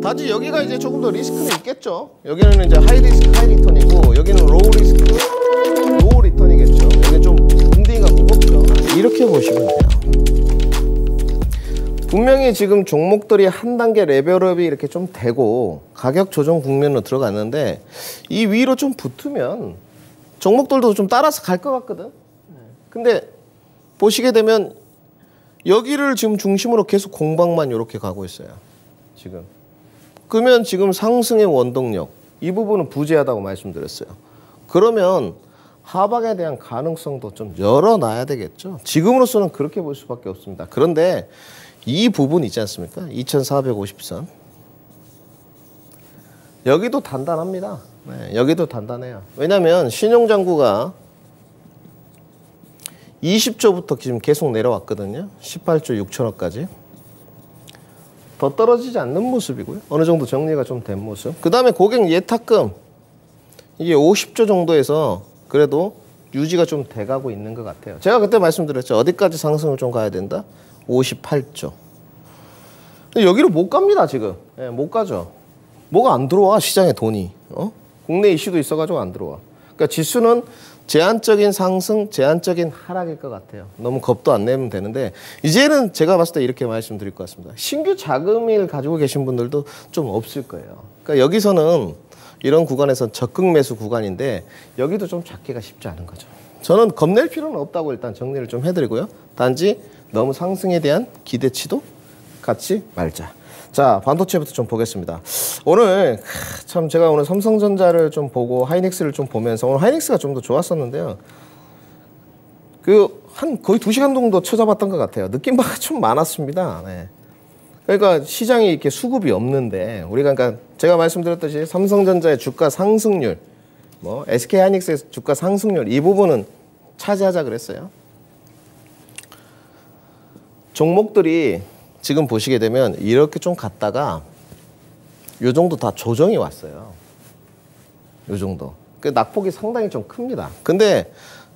단지 여기가 이제 조금 더 리스크는 있겠죠. 여기는 이제 하이 리스크 하이 리턴이고 여기는 로우 리스크 로우 리턴이겠죠. 여기는 좀 붕딩이가 무겁죠. 이렇게 보시면 돼요. 분명히 지금 종목들이 한 단계 레벨업이 이렇게 좀 되고 가격 조정 국면으로 들어갔는데 이 위로 좀 붙으면 종목들도 좀 따라서 갈 것 같거든. 근데 보시게 되면 여기를 지금 중심으로 계속 공방만 이렇게 가고 있어요. 지금. 그러면 지금 상승의 원동력 이 부분은 부재하다고 말씀드렸어요. 그러면 하방에 대한 가능성도 좀 열어놔야 되겠죠. 지금으로서는 그렇게 볼 수밖에 없습니다. 그런데 이 부분 있지 않습니까? 2450선. 여기도 단단합니다. 네, 여기도 단단해요. 왜냐하면 신용장구가 20조부터 지금 계속 내려왔거든요. 18조 6천억까지. 더 떨어지지 않는 모습이고요. 어느 정도 정리가 좀 된 모습. 그 다음에 고객 예탁금. 이게 50조 정도에서 그래도 유지가 좀 돼가고 있는 것 같아요. 제가 그때 말씀드렸죠. 어디까지 상승을 좀 가야 된다? 58조. 근데 여기로 못 갑니다, 지금. 예, 못 가죠. 뭐가 안 들어와, 시장에 돈이. 국내 이슈도 있어가지고 안 들어와. 그러니까 지수는 제한적인 상승, 제한적인 하락일 것 같아요. 너무 겁도 안 내면 되는데 이제는 제가 봤을 때 이렇게 말씀드릴 것 같습니다. 신규 자금을 가지고 계신 분들도 좀 없을 거예요. 그러니까 여기서는 이런 구간에서 적극 매수 구간인데 여기도 좀 잡기가 쉽지 않은 거죠. 저는 겁낼 필요는 없다고 일단 정리를 좀 해드리고요. 단지 너무 상승에 대한 기대치도 갖지 말자. 자, 반도체부터 좀 보겠습니다. 오늘 참 제가 오늘 삼성전자를 좀 보고 하이닉스를 좀 보면서 오늘 하이닉스가 좀 더 좋았었는데요. 한 거의 2시간 정도 쳐잡았던 것 같아요. 느낌 바가 좀 많았습니다. 네. 그러니까 시장이 이렇게 수급이 없는데 우리가 그러니까 제가 말씀드렸듯이 삼성전자의 주가 상승률, 뭐 SK 하이닉스의 주가 상승률 이 부분은 차지하자 그랬어요. 종목들이 지금 보시게 되면 이렇게 좀 갔다가 요 정도 다 조정이 왔어요. 요 정도. 그 낙폭이 상당히 좀 큽니다. 근데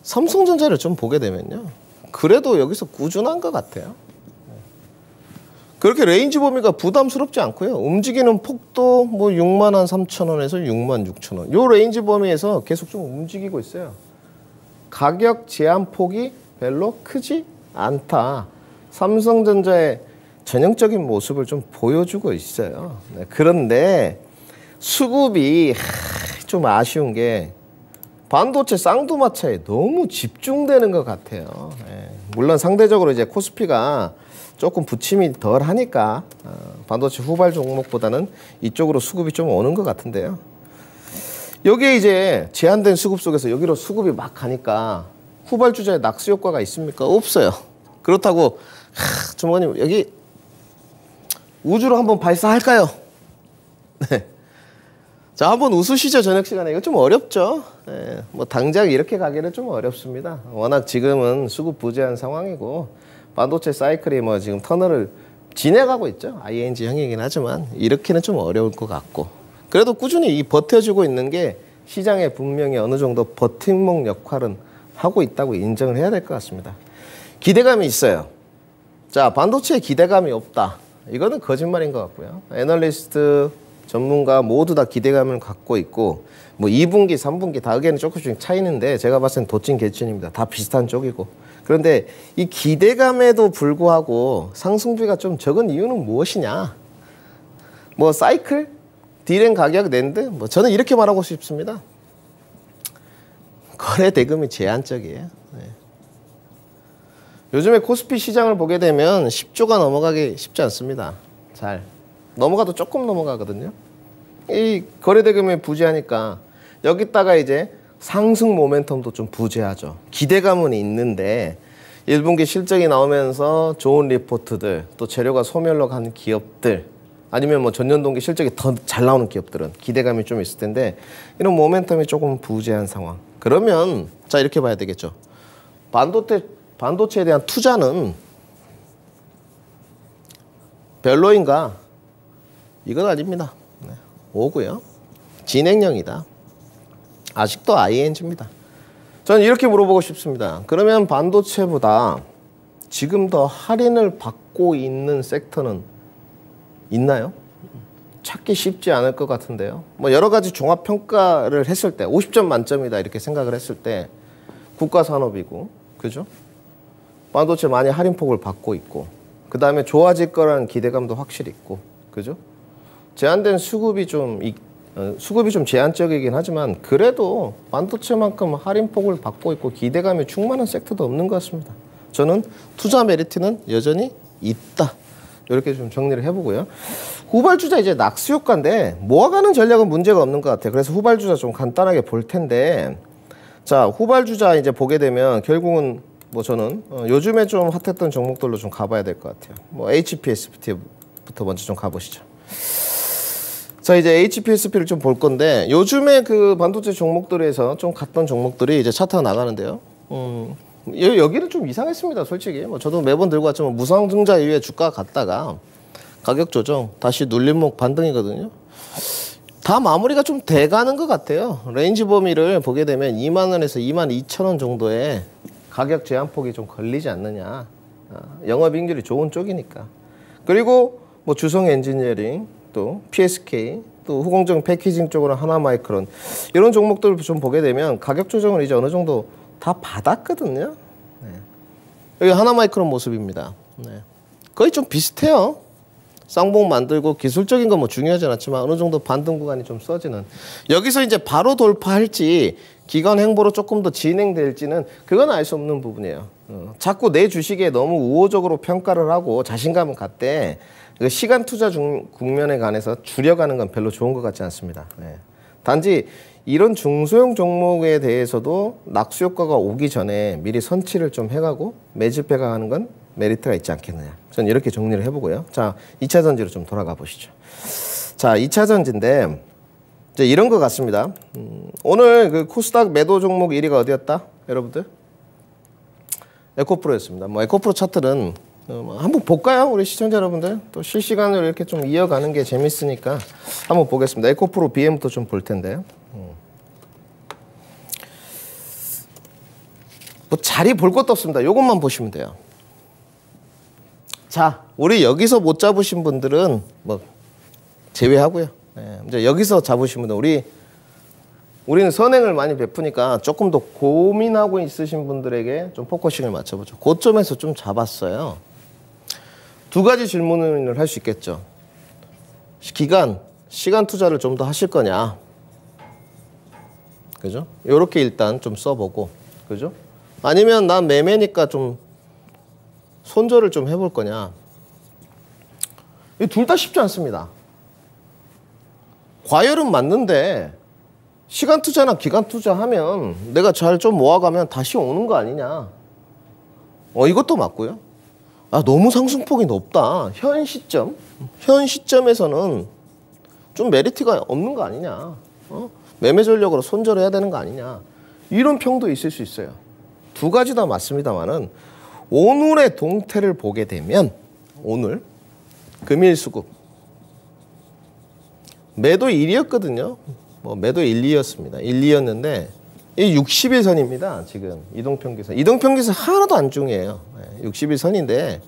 삼성전자를 좀 보게 되면요. 그래도 여기서 꾸준한 것 같아요. 그렇게 레인지 범위가 부담스럽지 않고요. 움직이는 폭도 뭐 63,000원에서 66,000원. 요 레인지 범위에서 계속 좀 움직이고 있어요. 가격 제한 폭이 별로 크지 않다. 삼성전자의 전형적인 모습을 좀 보여주고 있어요. 네, 그런데 수급이 좀 아쉬운 게 반도체 쌍두마차에 너무 집중되는 것 같아요. 네, 물론 상대적으로 이제 코스피가 조금 부침이 덜 하니까 반도체 후발 종목보다는 이쪽으로 수급이 좀 오는 것 같은데요. 여기에 이제 제한된 수급 속에서 여기로 수급이 막 가니까 후발주자의 낙수 효과가 있습니까? 없어요. 그렇다고 주머님 여기 우주로 한번 발사할까요? 네. 자, 한번 웃으시죠, 저녁 시간에. 이거 좀 어렵죠? 네. 뭐, 당장 이렇게 가기는 좀 어렵습니다. 워낙 지금은 수급 부재한 상황이고, 반도체 사이클이 뭐 지금 터널을 지내가고 있죠. ING형이긴 하지만, 이렇게는 좀 어려울 것 같고. 그래도 꾸준히 버텨주고 있는 게 시장에 분명히 어느 정도 버팀목 역할은 하고 있다고 인정을 해야 될 것 같습니다. 기대감이 있어요. 자, 반도체에 기대감이 없다. 이거는 거짓말인 것 같고요. 애널리스트, 전문가 모두 다 기대감을 갖고 있고 뭐 2분기, 3분기 다 의견이 조금씩 차이는데 제가 봤을 땐 도찐 개찐입니다. 다 비슷한 쪽이고. 그런데 이 기대감에도 불구하고 상승비가 좀 적은 이유는 무엇이냐? 뭐 사이클? 디램 가격 낸드? 뭐 저는 이렇게 말하고 싶습니다. 거래 대금이 제한적이에요. 네. 요즘에 코스피 시장을 보게 되면 10조가 넘어가기 쉽지 않습니다. 잘. 넘어가도 조금 넘어가거든요. 이 거래대금이 부재하니까 여기다가 이제 상승 모멘텀도 좀 부재하죠. 기대감은 있는데 1분기 실적이 나오면서 좋은 리포트들, 또 재료가 소멸로 가는 기업들, 아니면 뭐 전년동기 실적이 더 잘 나오는 기업들은 기대감이 좀 있을 텐데 이런 모멘텀이 조금 부재한 상황. 그러면 자 이렇게 봐야 되겠죠. 반도체에 대한 투자는 별로인가? 이건 아닙니다. 네. 오고요. 진행형이다. 아직도 ING입니다. 저는 이렇게 물어보고 싶습니다. 그러면 반도체보다 지금 더 할인을 받고 있는 섹터는 있나요? 찾기 쉽지 않을 것 같은데요. 뭐 여러 가지 종합 평가를 했을 때 50점 만점이다 이렇게 생각을 했을 때 국가 산업이고, 그죠? 반도체 많이 할인폭을 받고 있고, 그 다음에 좋아질 거라는 기대감도 확실히 있고, 그죠? 제한된 수급이 좀 제한적이긴 하지만 그래도 반도체만큼 할인폭을 받고 있고 기대감이 충만한 섹터도 없는 것 같습니다. 저는 투자 메리트는 여전히 있다. 이렇게 좀 정리를 해보고요. 후발주자 이제 낙수 효과인데 모아가는 전략은 문제가 없는 것 같아요. 그래서 후발주자 좀 간단하게 볼 텐데, 자, 후발주자 이제 보게 되면 결국은 뭐 저는 요즘에 좀 핫했던 종목들로 좀 가봐야 될 것 같아요. 뭐 HPSP부터 먼저 좀 가보시죠. 자, 이제 HPSP를 좀 볼 건데 요즘에 그 반도체 종목들에서 좀 갔던 종목들이 이제 차트가 나가는데요. 여기는 좀 이상했습니다, 솔직히. 뭐 저도 매번 들고 왔지만 무상증자 이후에 주가가 갔다가 가격 조정, 다시 눌림목 반등이거든요. 다 마무리가 좀 돼가는 것 같아요. 레인지 범위를 보게 되면 2만 원에서 2만 2천 원 정도의 가격 제한폭이 좀 걸리지 않느냐. 영업이익률이 좋은 쪽이니까. 그리고 뭐 주성 엔지니어링, 또 PSK, 또 후공정 패키징 쪽으로 하나마이크론 이런 종목들을 좀 보게 되면 가격 조정을 이제 어느 정도 다 받았거든요. 네. 여기 하나마이크론 모습입니다. 네. 거의 좀 비슷해요. 쌍봉 만들고 기술적인 건 뭐 중요하지 않지만 어느 정도 반등 구간이 좀 써지는, 여기서 이제 바로 돌파할지 기관 행보로 조금 더 진행될지는 그건 알 수 없는 부분이에요. 자꾸 내 주식에 너무 우호적으로 평가를 하고 자신감을 갖되 시간 투자 국면에 관해서 줄여가는 건 별로 좋은 것 같지 않습니다. 네. 단지 이런 중소형 종목에 대해서도 낙수 효과가 오기 전에 미리 선취를 좀 해가고 매집해가는 건 메리트가 있지 않겠느냐. 저는 이렇게 정리를 해보고요. 자, 2차 전지로 좀 돌아가 보시죠. 자, 2차 전지인데 이제 이런 것 같습니다. 오늘 그 코스닥 매도 종목 1위가 어디였다? 여러분들? 에코프로였습니다. 뭐 에코프로 차트는 한번 볼까요? 우리 시청자 여러분들? 또 실시간으로 이렇게 좀 이어가는 게 재밌으니까 한번 보겠습니다. 에코프로 BM부터 좀 볼 텐데요. 뭐 자리 볼 것도 없습니다. 이것만 보시면 돼요. 자, 우리 여기서 못 잡으신 분들은 뭐 제외하고요. 네, 이제 여기서 잡으신 분들, 우리는 선행을 많이 베푸니까 조금 더 고민하고 있으신 분들에게 좀 포커싱을 맞춰보죠. 고점에서 좀 잡았어요. 두 가지 질문을 할 수 있겠죠. 시간 투자를 좀 더 하실 거냐? 그죠? 요렇게 일단 좀 써보고, 그죠? 아니면 난 매매니까 좀 손절을 좀 해볼 거냐? 이 둘 다 쉽지 않습니다. 과열은 맞는데 시간 투자나 기간 투자하면 내가 잘 좀 모아가면 다시 오는 거 아니냐? 이것도 맞고요. 너무 상승폭이 높다. 현 시점에서는 좀 메리트가 없는 거 아니냐? 매매 전략으로 손절해야 되는 거 아니냐? 이런 평도 있을 수 있어요. 두 가지 다 맞습니다만은 오늘의 동태를 보게 되면 오늘 금일 수급 매도 1위였거든요. 매도 1, 2였습니다. 1, 2였는데 이 60일선입니다. 지금 이동평균선. 이동평균선 하나도 안 중요해요. 60일선인데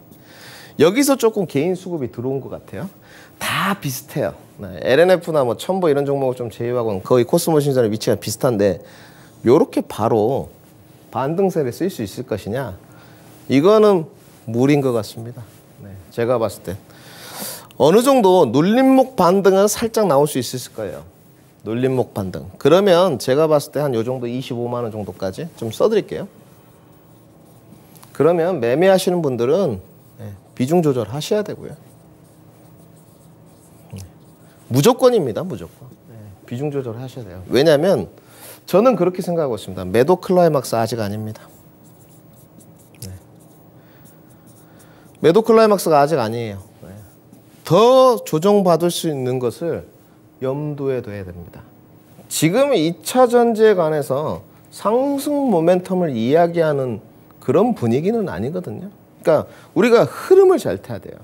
여기서 조금 개인 수급이 들어온 것 같아요. 다 비슷해요. LNF나 뭐 첨보 이런 종목을 좀 제외하고는 거의 코스모 신선의 위치가 비슷한데 요렇게 바로 반등세를 쓸 수 있을 것이냐? 이거는 무리인 것 같습니다. 제가 봤을 때 어느 정도 눌림목 반등은 살짝 나올 수 있을 거예요. 눌림목 반등. 그러면 제가 봤을 때 한 요 정도 25만 원 정도까지 좀 써드릴게요. 그러면 매매하시는 분들은 비중 조절하셔야 되고요. 무조건입니다. 무조건. 비중 조절하셔야 돼요. 왜냐하면 저는 그렇게 생각하고 있습니다. 매도 클라이막스 아직 아닙니다. 매도 클라이막스가 아직 아니에요. 더 조정받을 수 있는 것을 염두에 둬야 됩니다. 지금 2차 전지에 관해서 상승 모멘텀을 이야기하는 그런 분위기는 아니거든요. 그러니까 우리가 흐름을 잘 타야 돼요.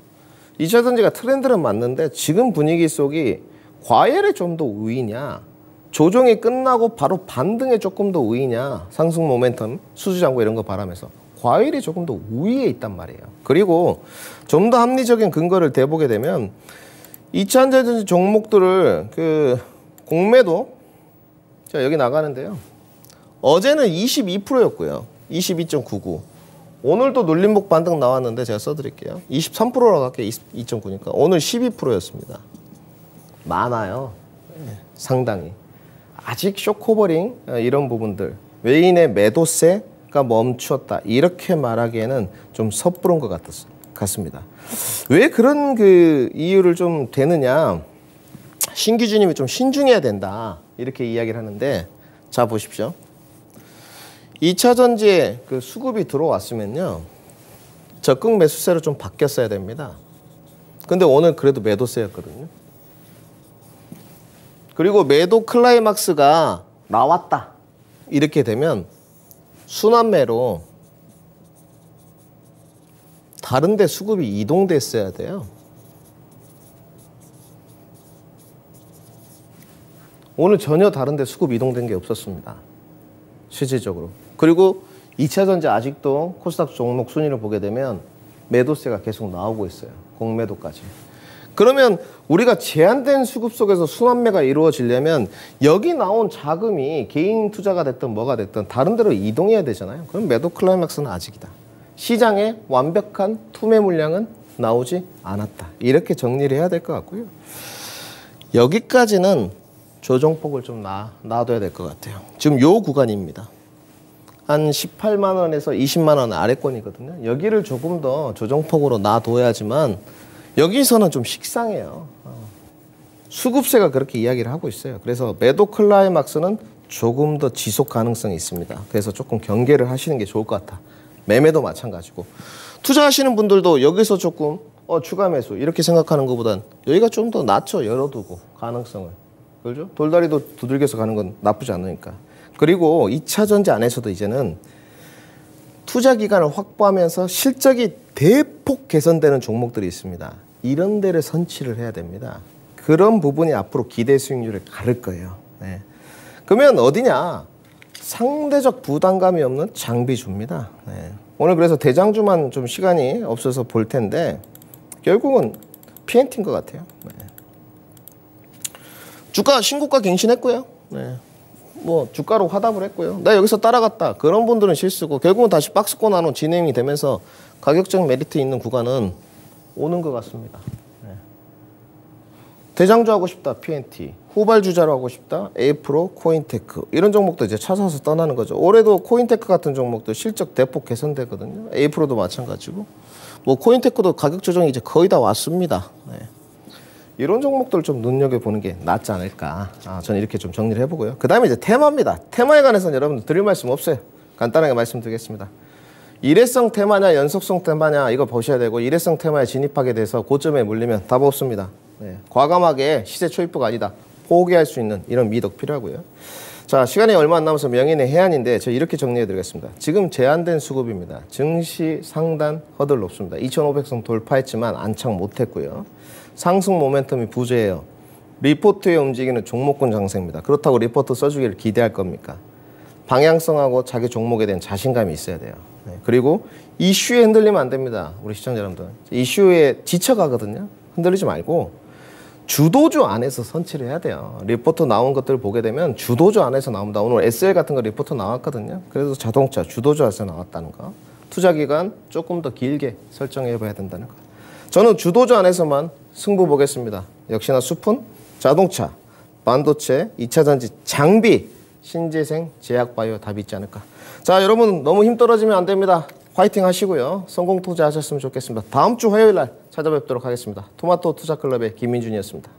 2차 전지가 트렌드는 맞는데 지금 분위기 속이 과열에 좀 더 우위냐, 조정이 끝나고 바로 반등에 조금 더 우위냐, 상승 모멘텀, 수주장고 이런 거 바라면서 과열이 조금 더 우위에 있단 말이에요. 그리고 좀 더 합리적인 근거를 대보게 되면 2차전지 종목들을 공매도 자 여기 나가는데요. 어제는 22%였고요. 22.99. 오늘도 눌림목 반등 나왔는데 제가 써드릴게요. 23%라고 할게요. 2.9니까. 오늘 12%였습니다. 많아요. 상당히. 아직 쇼커버링 이런 부분들. 외인의 매도세가 멈추었다. 이렇게 말하기에는 좀 섣부른 것 같습니다. 왜 그런 이유를 좀 되느냐. 신기주님이 좀 신중해야 된다. 이렇게 이야기를 하는데 자 보십시오. 2차 전지에 수급이 들어왔으면요. 적극 매수세로 좀 바뀌었어야 됩니다. 근데 오늘 그래도 매도세였거든요. 그리고 매도 클라이막스가 나왔다. 이렇게 되면 순환매로 다른 데 수급이 이동됐어야 돼요. 오늘 전혀 다른 데 수급 이동된 게 없었습니다. 실질적으로. 그리고 2차 전지 아직도 코스닥 종목 순위를 보게 되면 매도세가 계속 나오고 있어요. 공매도까지. 그러면 우리가 제한된 수급 속에서 순환매가 이루어지려면 여기 나온 자금이 개인 투자가 됐든 뭐가 됐든 다른 데로 이동해야 되잖아요. 그럼 매도 클라이막스는 아직이다. 시장에 완벽한 투매 물량은 나오지 않았다. 이렇게 정리를 해야 될 것 같고요. 여기까지는 조정폭을 좀 놔둬야 될 것 같아요. 지금 요 구간입니다. 한 18만 원에서 20만 원 아래권이거든요. 여기를 조금 더 조정폭으로 놔둬야지만 여기서는 좀 식상해요. 수급세가 그렇게 이야기를 하고 있어요. 그래서 매도 클라이막스는 조금 더 지속 가능성이 있습니다. 그래서 조금 경계를 하시는 게 좋을 것 같다. 매매도 마찬가지고. 투자하시는 분들도 여기서 조금 추가 매수 이렇게 생각하는 것보단 여기가 좀 더 낮죠. 열어두고 가능성을. 그렇죠? 돌다리도 두들겨서 가는 건 나쁘지 않으니까. 그리고 2차 전지 안에서도 이제는 투자 기간을 확보하면서 실적이 대폭 개선되는 종목들이 있습니다. 이런 데를 선취를 해야 됩니다. 그런 부분이 앞으로 기대 수익률을 가를 거예요. 네. 그러면 어디냐? 상대적 부담감이 없는 장비주입니다. 네. 오늘 그래서 대장주만 좀 시간이 없어서 볼 텐데 결국은 PNT인 것 같아요. 네. 주가 신고가 갱신했고요. 네. 뭐 주가로 화답을 했고요. 나 여기서 따라갔다. 그런 분들은 실수고 결국은 다시 박스권 안으로 진행이 되면서 가격적 메리트 있는 구간은 오는 것 같습니다. 네. 대장주 하고 싶다. PNT. 후발주자로 하고 싶다. 에이프로, 코인테크. 이런 종목도 이제 찾아서 떠나는 거죠. 올해도 코인테크 같은 종목도 실적 대폭 개선되거든요. 에이프로도 마찬가지고. 뭐 코인테크도 가격 조정이 이제 거의 다 왔습니다. 네. 이런 종목들 좀 눈여겨보는 게 낫지 않을까. 저는 이렇게 좀 정리를 해보고요. 그 다음에 이제 테마입니다. 테마에 관해서는 여러분들 드릴 말씀 없어요. 간단하게 말씀드리겠습니다. 일회성 테마냐 연속성 테마냐 이거 보셔야 되고 일회성 테마에 진입하게 돼서 고점에 물리면 답 없습니다. 네. 과감하게 시세 초입부가 아니다. 포기할 수 있는 이런 미덕 필요하고요. 자, 시간이 얼마 안 남아서 명인의 해안인데 저 이렇게 정리해 드리겠습니다. 지금 제한된 수급입니다. 증시 상단 허들 높습니다. 2500선 돌파했지만 안착 못했고요. 상승 모멘텀이 부재해요. 리포트에 움직이는 종목군 장세입니다. 그렇다고 리포트 써주기를 기대할 겁니까? 방향성하고 자기 종목에 대한 자신감이 있어야 돼요. 네. 그리고 이슈에 흔들리면 안 됩니다. 우리 시청자 여러분들. 이슈에 지쳐가거든요. 흔들리지 말고 주도주 안에서 선취를 해야 돼요. 리포트 나온 것들 보게 되면 주도주 안에서 나옵니다. 오늘 SL 같은 거 리포트 나왔거든요. 그래서 자동차 주도주 안에서 나왔다는 거. 투자기간 조금 더 길게 설정해 봐야 된다는 거. 저는 주도주 안에서만 승부 보겠습니다. 역시나 숲은 자동차, 반도체, 2차전지, 장비, 신재생, 제약바이오 답이 있지 않을까. 자, 여러분 너무 힘 떨어지면 안 됩니다. 화이팅 하시고요. 성공 투자하셨으면 좋겠습니다. 다음 주 화요일 날 찾아뵙도록 하겠습니다. 토마토 투자클럽의 김민준이었습니다.